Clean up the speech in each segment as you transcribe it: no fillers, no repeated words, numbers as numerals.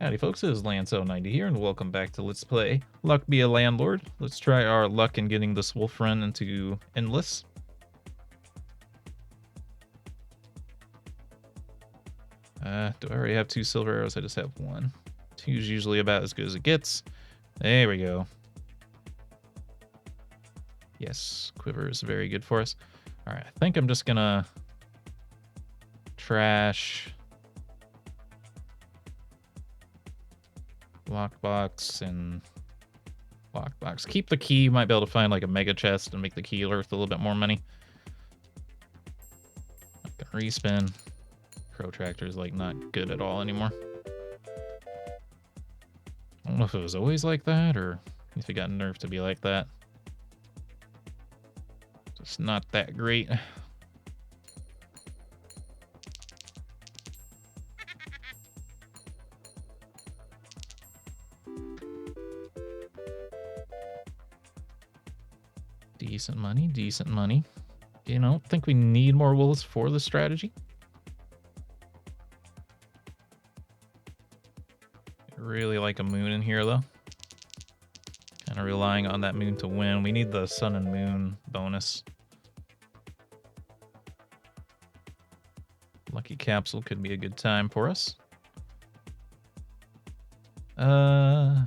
Howdy folks, it is Lance090 here, and welcome back to Let's Play Luck Be a Landlord. Let's try our luck in getting this wolf run into Endless. Do I already have 2 silver arrows? I just have 1. 2 is usually about as good as it gets. There we go. Yes, quiver is very good for us. Alright, I think I'm just gonna trash lockbox and lockbox. Keep the key. Might be able to find like a mega chest and make the key worth a little bit more money. Not gonna respin. Protractor's like not good at all anymore. I don't know if it was always like that or if it got nerfed to be like that. Just not that great. Decent money, decent money. You know, I don't think we need more wolves for the strategy. Really like a moon in here, though. Kind of relying on that moon to win. We need the sun and moon bonus. Lucky capsule could be a good time for us.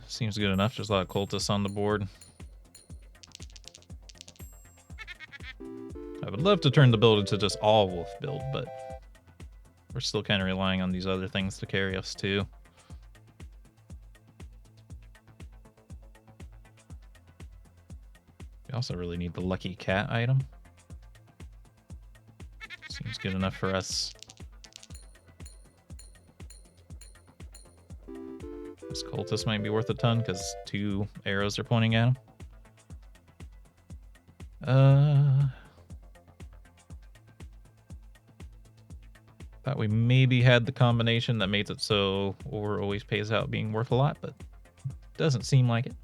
Seems good enough. There's a lot of cultists on the board. I would love to turn the build into just all wolf build, but we're still kind of relying on these other things to carry us too. We also really need the lucky cat item. Seems good enough for us. This cultist might be worth a ton because 2 arrows are pointing at him. Thought we maybe had the combination that made it so ore always pays out being worth a lot, but doesn't seem like it.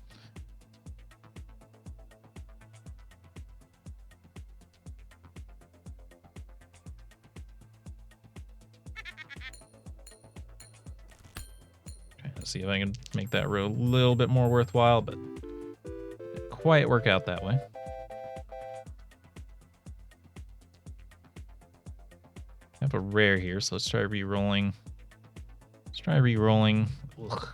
Okay, let's see if I can make that row a little bit more worthwhile, but didn't quite work out that way. I have a rare here, so let's try re-rolling. Let's try re-rolling. Ugh.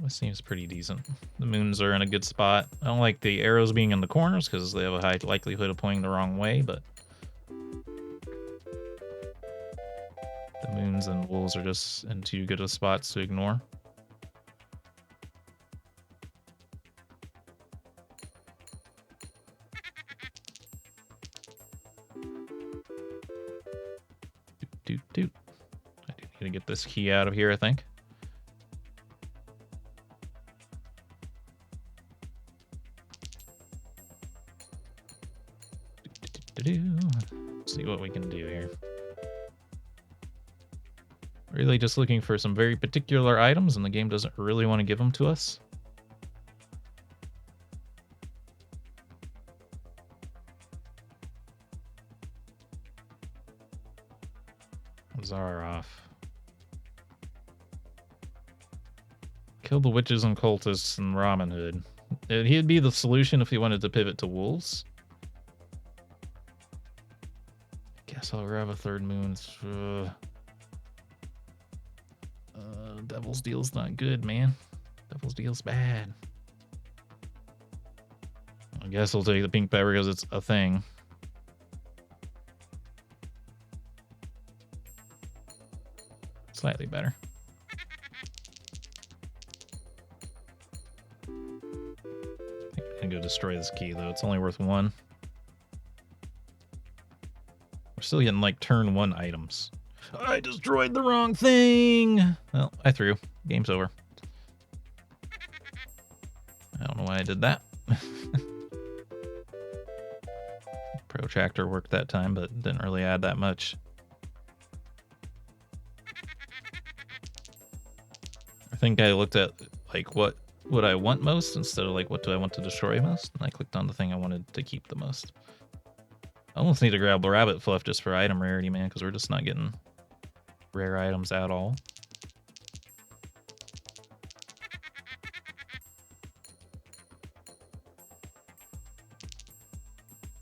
This seems pretty decent. The moons are in a good spot. I don't like the arrows being in the corners because they have a high likelihood of pointing the wrong way, but the moons and wolves are just in too good of spots to ignore. Doot. I do need to get this key out of here, I think. Let's see what we can do here. Really just looking for some very particular items, and the game doesn't really want to give them to us. Zaroff. Kill the witches and cultists and Robin Hood. He'd be the solution if he wanted to pivot to wolves. Guess I'll grab a third moon. Devil's Deal's not good, man. Devil's Deal's bad. I guess I'll take the pink pepper because it's a thing. Slightly better. I think I'm gonna go destroy this key though. It's only worth 1. We're still getting like turn 1 items. I destroyed the wrong thing. Well, I threw. Game's over. I don't know why I did that. Protractor worked that time, but didn't really add that much. I think I looked at like what would I want most instead of like what do I want to destroy most, and I clicked on the thing I wanted to keep the most. I almost need to grab the rabbit fluff just for item rarity, man, because we're just not getting rare items at all.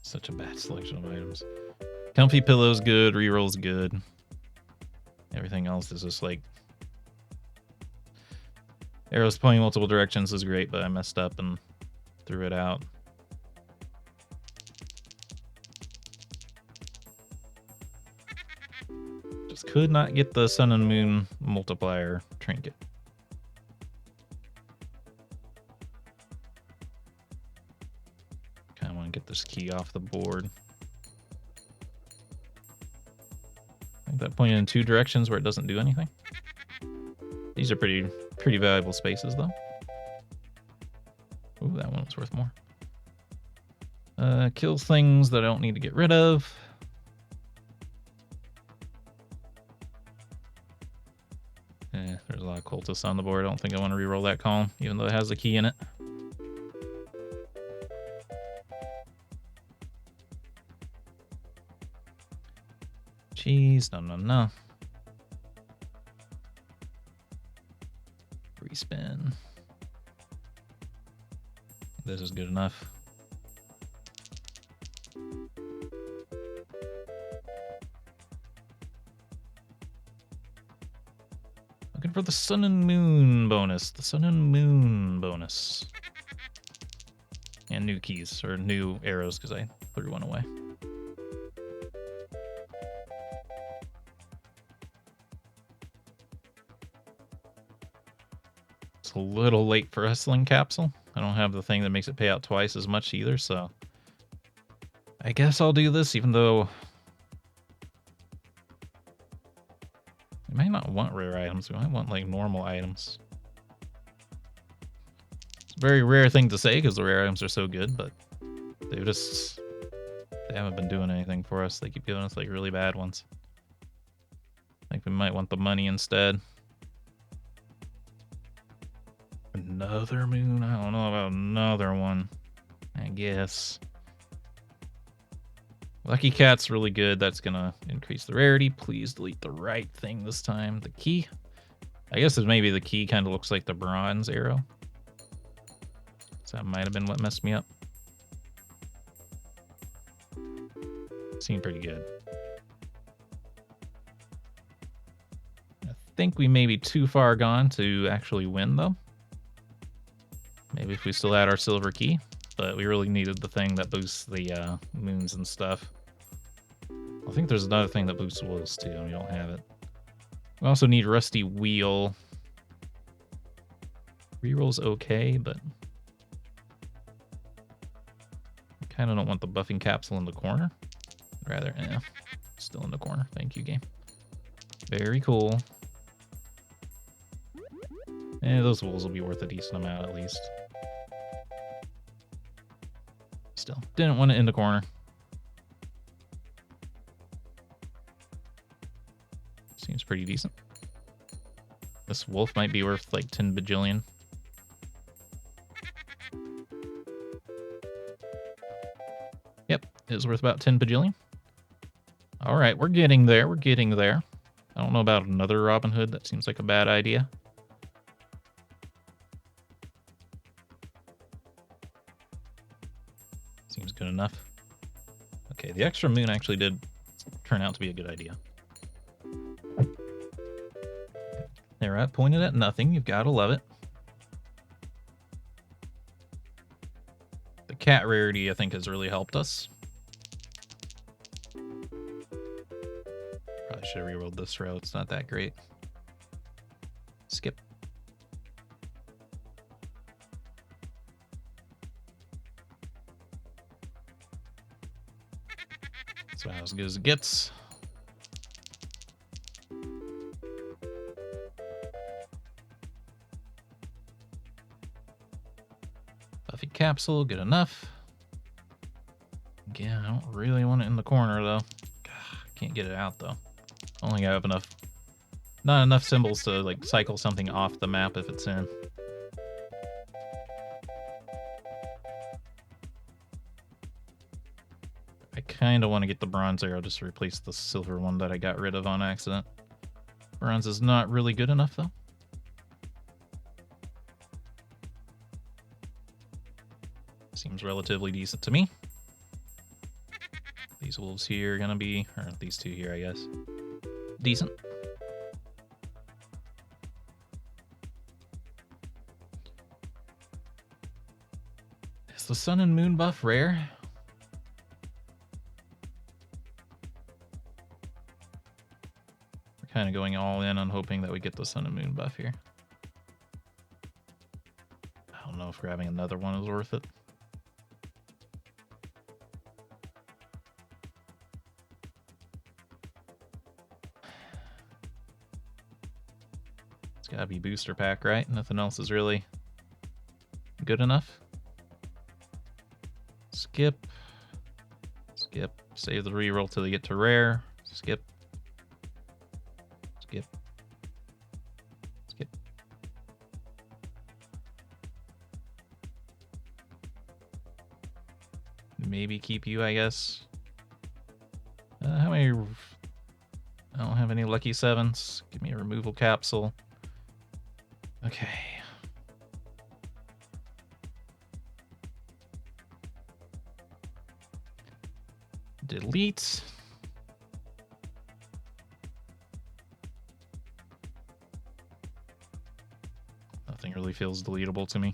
Such a bad selection of items. Comfy pillow's good, reroll's good. Everything else is just like... Arrows pointing multiple directions is great, but I messed up and threw it out. Just could not get the sun and moon multiplier trinket. Kind of want to get this key off the board. I think that pointed in 2 directions where it doesn't do anything. These are pretty valuable spaces, though. Ooh, that one was worth more. Kills things that I don't need to get rid of. There's a lot of cultists on the board. I don't think I want to reroll that column, even though it has a key in it. Jeez, no. Respin. This is good enough. Looking for the sun and moon bonus. The sun and moon bonus. And new keys, or new arrows, because I threw one away. It's a little late for Hustling Capsule. I don't have the thing that makes it pay out twice as much either, so... I guess I'll do this, even though... We might not want rare items. We might want, like, normal items. It's a very rare thing to say, because the rare items are so good, but... They haven't been doing anything for us. They keep giving us, like, really bad ones. I think we might want the money instead. Another moon? I don't know about another one. I guess. Lucky Cat's really good. That's gonna increase the rarity. Please delete the right thing this time. The key. I guess it maybe the key kind of looks like the bronze arrow. So that might have been what messed me up. Seemed pretty good. I think we may be too far gone to actually win, though. Maybe if we still had our silver key, but we really needed the thing that boosts the moons and stuff. I think there's another thing that boosts wolves too, and we don't have it. We also need Rusty Wheel. Reroll's okay, but I kind of don't want the buffing capsule in the corner. Rather, still in the corner. Thank you, game. Very cool. Those wolves will be worth a decent amount at least. Still, didn't want it in the corner. Seems pretty decent. This wolf might be worth like 10 bajillion. Yep, it is worth about 10 bajillion. All right, we're getting there. We're getting there. I don't know about another Robin Hood. That seems like a bad idea. Seems good enough. Okay, the extra moon actually did turn out to be a good idea. They're at pointed at nothing. You've got to love it. The cat rarity, I think, has really helped us. Probably should have rerolled this row. It's not that great. Skip. That's about as good as it gets. Buffy capsule, good enough. Again, I don't really want it in the corner though. Can't get it out though. I don't think I have enough, not enough symbols to like cycle something off the map if it's in. I kind of want to get the bronze arrow just to replace the silver one that I got rid of on accident. Bronze is not really good enough, though. Seems relatively decent to me. These wolves here are gonna be, or these two here, I guess. Decent. Is the sun and moon buff rare? We're kind of going all in on hoping that we get the sun and moon buff here. I don't know if grabbing another one is worth it. It's gotta be booster pack, right? Nothing else is really good enough. Skip. Skip. Save the reroll till they get to rare. Skip. Skip. Skip. Maybe keep you, I guess. How many? I don't have any lucky sevens. Give me a removal capsule. Okay. Delete. Nothing really feels deletable to me.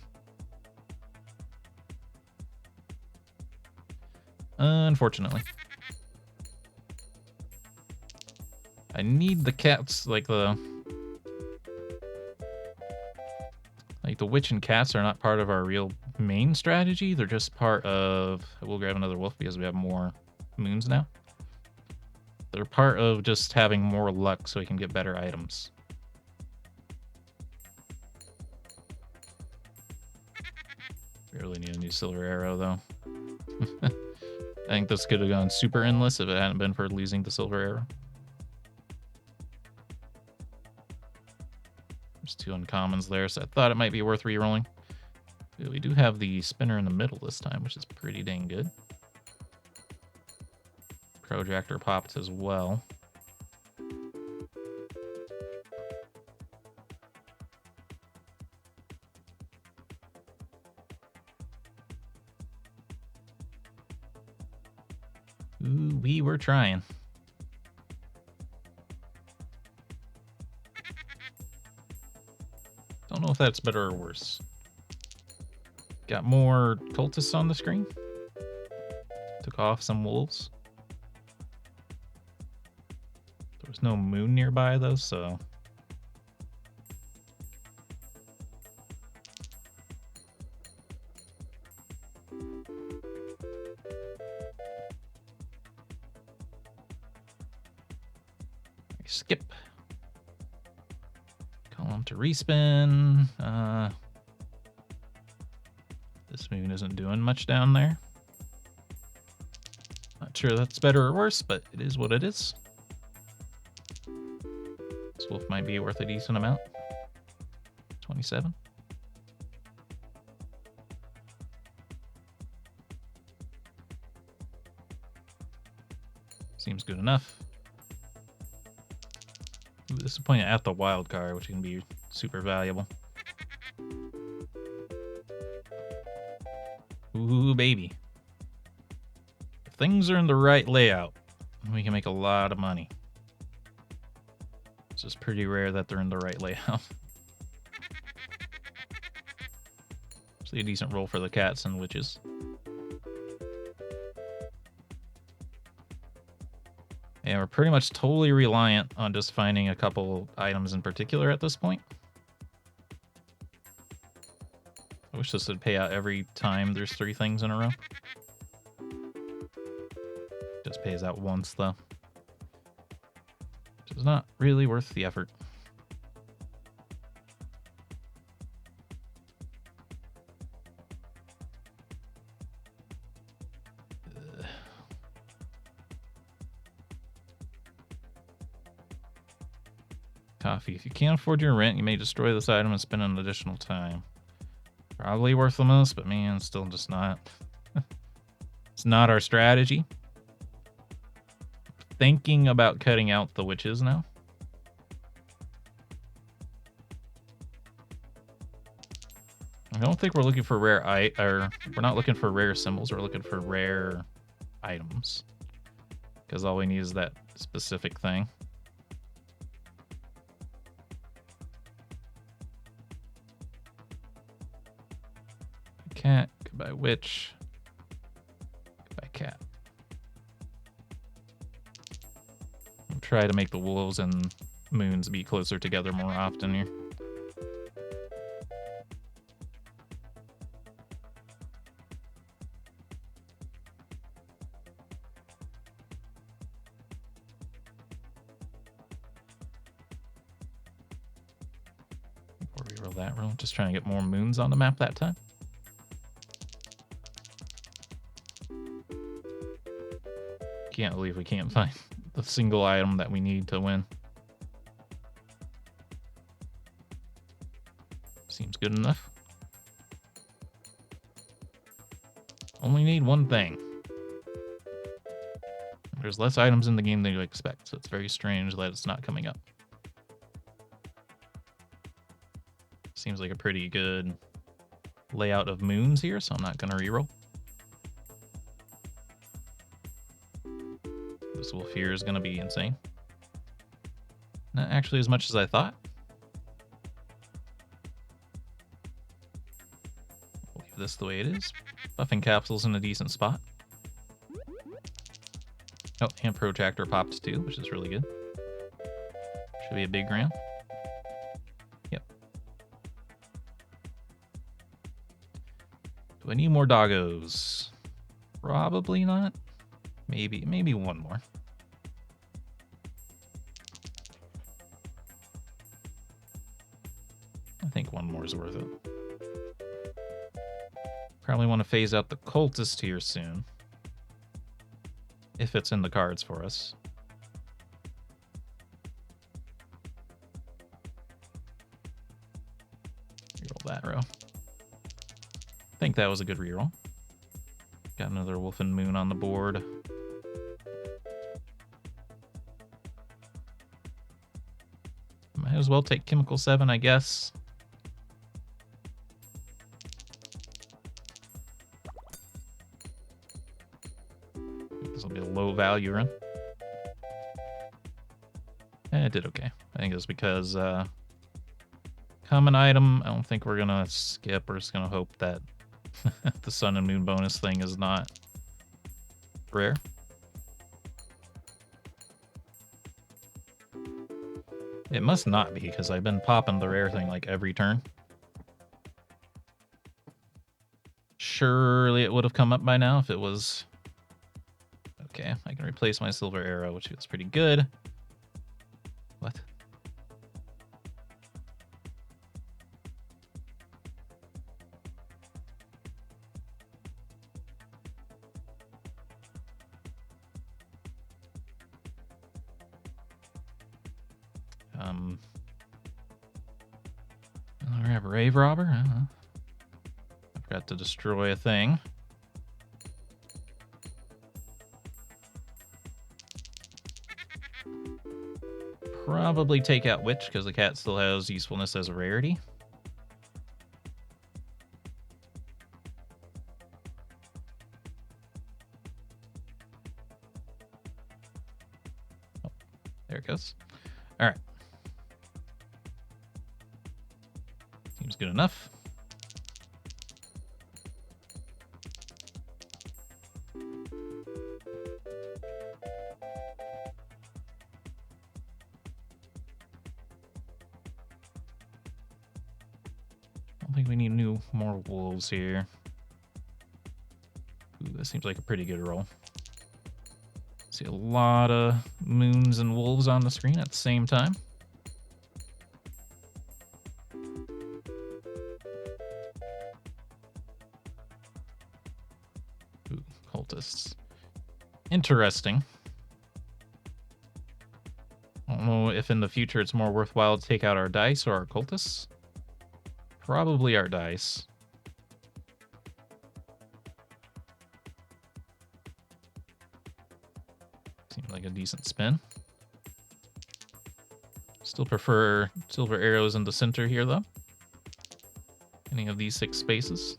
Unfortunately. I need the cats, like the witch and cats are not part of our real main strategy. They're just part of, we'll grab another wolf because we have more moons now. They're part of just having more luck so we can get better items. We really need a new silver arrow though. I think this could have gone super endless if it hadn't been for losing the silver arrow. There's two uncommons there, so I thought it might be worth re-rolling. We do have the spinner in the middle this time, which is pretty dang good. Projector popped as well. Ooh, we were trying. Don't know if that's better or worse. Got more cultists on the screen. Took off some wolves. There was no moon nearby though, so... Skip. Column to respin. This moon isn't doing much down there. Not sure that's better or worse, but it is what it is. This wolf might be worth a decent amount. 27. Seems good enough. Ooh, disappointed at the wild card, which can be super valuable. Ooh, baby. If things are in the right layout, we can make a lot of money. It's just pretty rare that they're in the right layout. Actually a decent roll for the cats and witches. And we're pretty much totally reliant on just finding a couple items in particular at this point. I wish this would pay out every time there's 3 things in a row. Just pays out once though. Which is not really worth the effort. Coffee. If you can't afford your rent, you may destroy this item and spend an additional time. Probably worth the most, but man, still just not. It's not our strategy. thinking about cutting out the witches now. I don't think we're looking for rare we're not looking for rare symbols. We're looking for rare items, because all we need is that specific thing. Cat, goodbye witch, goodbye cat. I'll try to make the wolves and moons be closer together more often here. Reroll that roll. Just trying to get more moons on the map that time. Can't believe we can't find the single item that we need to win. Seems good enough. Only need one thing. There's less items in the game than you expect, so it's very strange that it's not coming up. Seems like a pretty good layout of moons here, so I'm not going to reroll. This wolf here is going to be insane. Not actually as much as I thought. We'll leave this the way it is. Buffing capsules in a decent spot. Oh, and protractor popped too, which is really good. Should be a big round. Yep. Do I need more doggos? Probably not. Maybe one more. I think one more is worth it. Probably want to phase out the cultist here soon. If it's in the cards for us. Reroll that row. I think that was a good reroll. Got another wolf and moon on the board. Might as well take Chemical 7, I guess. This will be a low value run. It did okay. I think it's because common item, I don't think we're gonna skip. We're just gonna hope that the sun and moon bonus thing is not rare. It must not be, because I've been popping the rare thing like every turn. Surely it would have come up by now if it was... Okay, I can replace my silver arrow, which feels pretty good. What? I have a rave robber. I forgot to destroy a thing. Probably take out witch because the cat still has usefulness as a rarity. Oh, there it goes. All right. Seems good enough. I think we need more wolves here. Ooh, this seems like a pretty good roll. See a lot of moons and wolves on the screen at the same time. Ooh, cultists. Interesting. I don't know if in the future it's more worthwhile to take out our dice or our cultists. Probably our dice. Seems like a decent spin. Still prefer silver arrows in the center here, though. Any of these 6 spaces.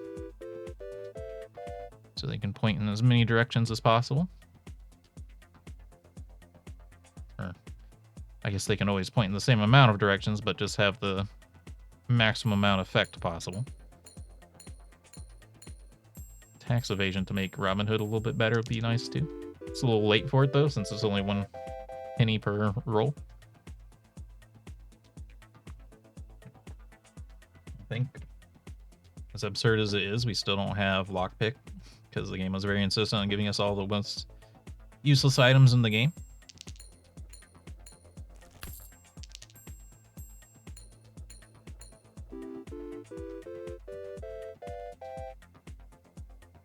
So they can point in as many directions as possible. Or, I guess they can always point in the same amount of directions, but just have the maximum amount of effect possible. Tax evasion to make Robin Hood a little bit better would be nice, too. It's a little late for it, though, since it's only 1 penny per roll. I think, as absurd as it is, we still don't have lockpick, because the game was very insistent on giving us all the most useless items in the game.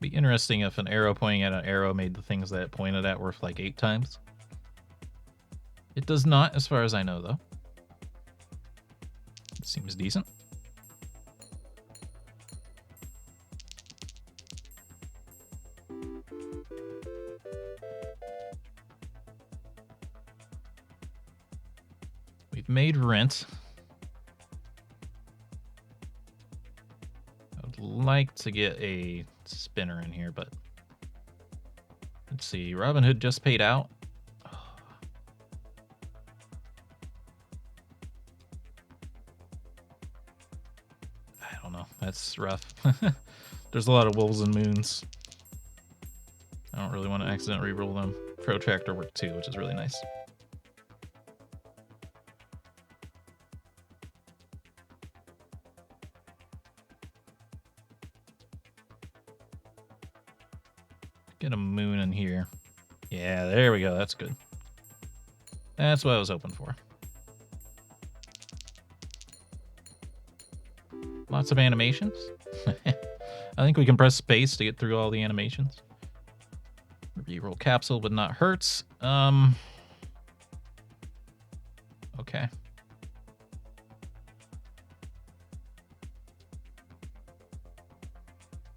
Be interesting if an arrow pointing at an arrow made the things that it pointed at worth like 8 times. It does not, as far as I know, though. It seems decent. We've made rent. I would like to get a spinner in here, but let's see. Robin Hood just paid out. I don't know. That's rough. There's a lot of wolves and moons. I don't really want to accidentally reroll them. Protractor worked too, which is really nice. Get a moon in here. Yeah, there we go. That's good. That's what I was hoping for. Lots of animations. I think we can press space to get through all the animations. Reroll capsule would not hurt. Okay.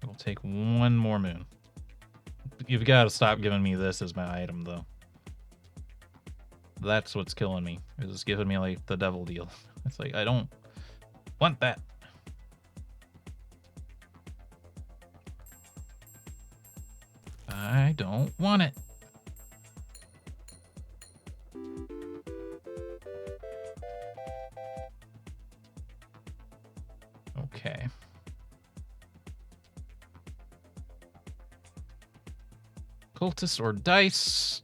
We'll take 1 more moon. You've got to stop giving me this as my item, though. That's what's killing me. It's giving me, like, the devil deal. It's like, I don't want that. I don't want it. Okay. Cultist or dice?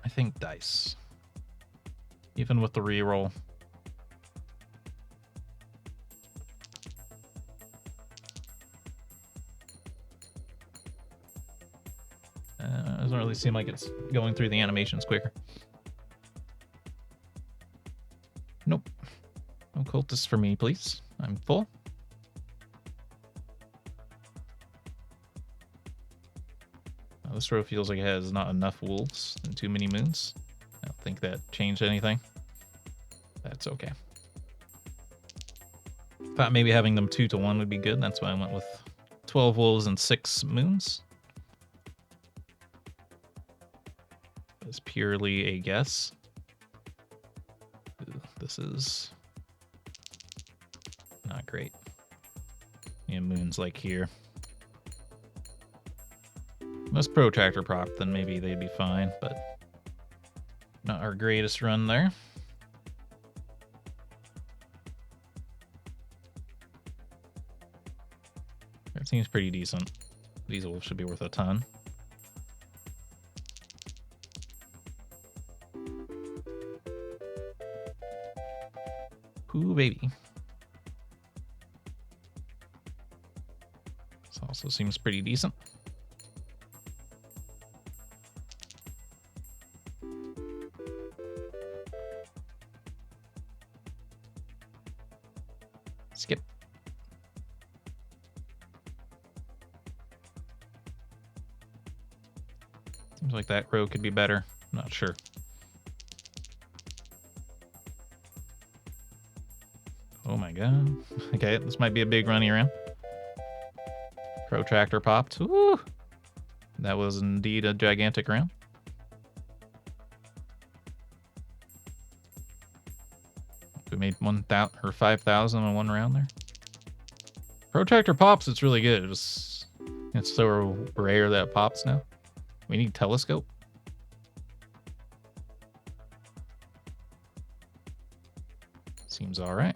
I think dice. Even with the reroll. Doesn't really seem like it's going through the animations quicker. Nope. No cultists for me, please. I'm full. Now, this row feels like it has not enough wolves and too many moons. I don't think that changed anything. That's okay. Thought maybe having them 2 to 1 would be good. That's why I went with 12 wolves and 6 moons. It's purely a guess. Ooh, this is not great. Yeah, moons like here. Most protractor prop, then maybe they'd be fine, but not our greatest run there. That seems pretty decent. These wolves should be worth a ton. Ooh, baby. This also seems pretty decent. Skip. Seems like that row could be better. Not sure. Oh my god. Okay, this might be a big runny round. Protractor popped. Woo! That was indeed a gigantic round. we made 1,000 or 5,000 in one round there. Protractor pops, it's really good. It's so rare that it pops now. We need telescope. Seems all right.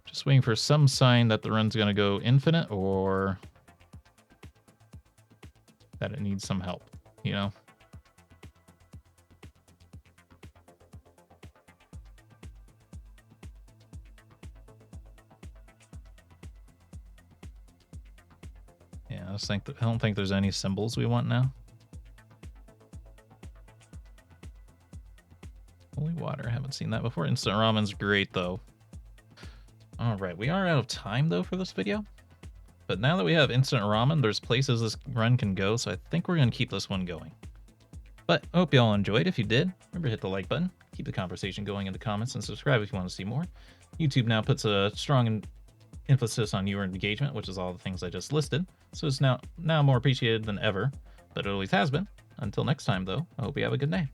Just waiting for some sign that the run's going to go infinite or that it needs some help, you know? Yeah, I don't think there's any symbols we want now. Holy water, haven't seen that before. Instant ramen's great though. All right, we are out of time though for this video. But now that we have instant ramen, there's places this run can go, so I think we're going to keep this one going. But I hope you all enjoyed. If you did, remember to hit the like button, keep the conversation going in the comments, and subscribe if you want to see more. YouTube now puts a strong emphasis on viewer engagement, which is all the things I just listed, so it's now more appreciated than ever, but it always has been. Until next time, though, I hope you have a good day.